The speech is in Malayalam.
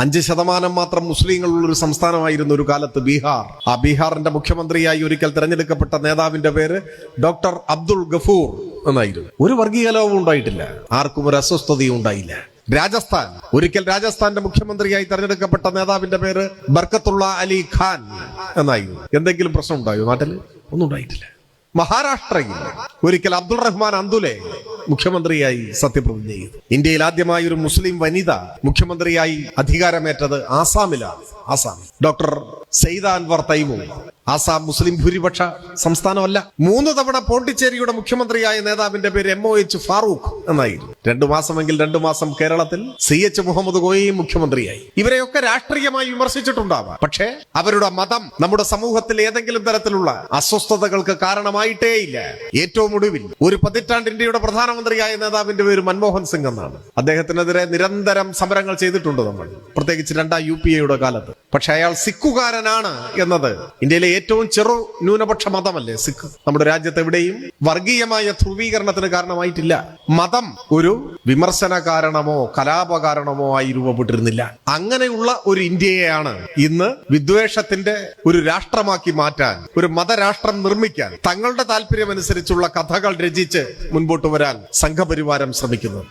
5% മാത്രം മുസ്ലിങ്ങളുള്ള ഒരു സംസ്ഥാനമായിരുന്നു ഒരു കാലത്ത് ബീഹാർ. ആ ബീഹാറിന്റെ മുഖ്യമന്ത്രിയായി ഒരിക്കൽ തെരഞ്ഞെടുക്കപ്പെട്ട നേതാവിന്റെ പേര് ഡോക്ടർ അബ്ദുൾ ഗഫൂർ എന്നായിരുന്നു. ഒരു വർഗീയ കലാപവും ഉണ്ടായിട്ടില്ല, ആർക്കും ഒരു അസ്വസ്ഥതയും ഉണ്ടായില്ല. രാജസ്ഥാൻ, ഒരിക്കൽ രാജസ്ഥാന്റെ മുഖ്യമന്ത്രിയായി തെരഞ്ഞെടുക്കപ്പെട്ട നേതാവിന്റെ പേര് ബർക്കത്തുള്ള അലി ഖാൻ എന്നായിരുന്നു. എന്തെങ്കിലും പ്രശ്നം ഉണ്ടായോ നാട്ടില്? ഒന്നും ഉണ്ടായിട്ടില്ല. മഹാരാഷ്ട്രയിൽ ഒരിക്കൽ അബ്ദുൾ റഹ്മാൻ അന്തുലെ മുഖ്യമന്ത്രിയായി സത്യപ്രതിജ്ഞ ചെയ്തു. ഇന്ത്യയിൽ ആദ്യമായി ഒരു മുസ്ലിം വനിത മുഖ്യമന്ത്രിയായി അധികാരമേറ്റത് ആസാമിലാണ്. ഡോക്ടർ സെയ്ദ അൻവർ തൈമൂർ. ആസാം മുസ്ലിം ഭൂരിപക്ഷ സംസ്ഥാനമല്ല. 3 തവണ പോണ്ടിച്ചേരിയുടെ മുഖ്യമന്ത്രിയായ നേതാവിന്റെ പേര് MOH ഫാറൂഖ് എന്നായിരുന്നു. 2 മാസമെങ്കിൽ 2 മാസം കേരളത്തിൽ CH മുഹമ്മദ് കോയയും മുഖ്യമന്ത്രിയായി. ഇവരെയൊക്കെ രാഷ്ട്രീയമായി വിമർശിച്ചിട്ടുണ്ടാവാം, പക്ഷേ അവരുടെ മതം നമ്മുടെ സമൂഹത്തിൽ ഏതെങ്കിലും തരത്തിലുള്ള അസ്വസ്ഥതകൾക്ക് കാരണമായിട്ടേയില്ല. ഏറ്റവും ഒടുവിൽ ഒരു പതിറ്റാണ്ട് ഇന്ത്യയുടെ പ്രധാനമന്ത്രിയായ നേതാവിന്റെ പേര് മൻമോഹൻ സിംഗ് എന്നാണ്. അദ്ദേഹത്തിനെതിരെ നിരന്തരം സമരങ്ങൾ ചെയ്തിട്ടുണ്ട് നമ്മൾ, പ്രത്യേകിച്ച് 2ാം UPA കാലത്ത്. പക്ഷെ അയാൾ സിഖുകാരനാണ് എന്നത് ഇന്ത്യയിലെ ഏറ്റവും ചെറു ന്യൂനപക്ഷ മതമല്ലേ സിഖ്. നമ്മുടെ രാജ്യത്ത് എവിടെയും വർഗീയമായ ധ്രുവീകരണത്തിന് കാരണമായിട്ടില്ല. മതം ഒരു വിമർശന കാരണമോ കലാപ കാരണമോ ആയി രൂപപ്പെട്ടിരുന്നില്ല. അങ്ങനെയുള്ള ഒരു ഇന്ത്യയെയാണ് ഇന്ന് വിദ്വേഷത്തിന്റെ ഒരു രാഷ്ട്രമാക്കി മാറ്റാൻ, ഒരു മതരാഷ്ട്രം നിർമ്മിക്കാൻ തങ്ങളുടെ താല്പര്യമനുസരിച്ചുള്ള കഥകൾ രചിച്ച് മുൻപോട്ട് വരാൻ സംഘപരിവാരം ശ്രമിക്കുന്നത്.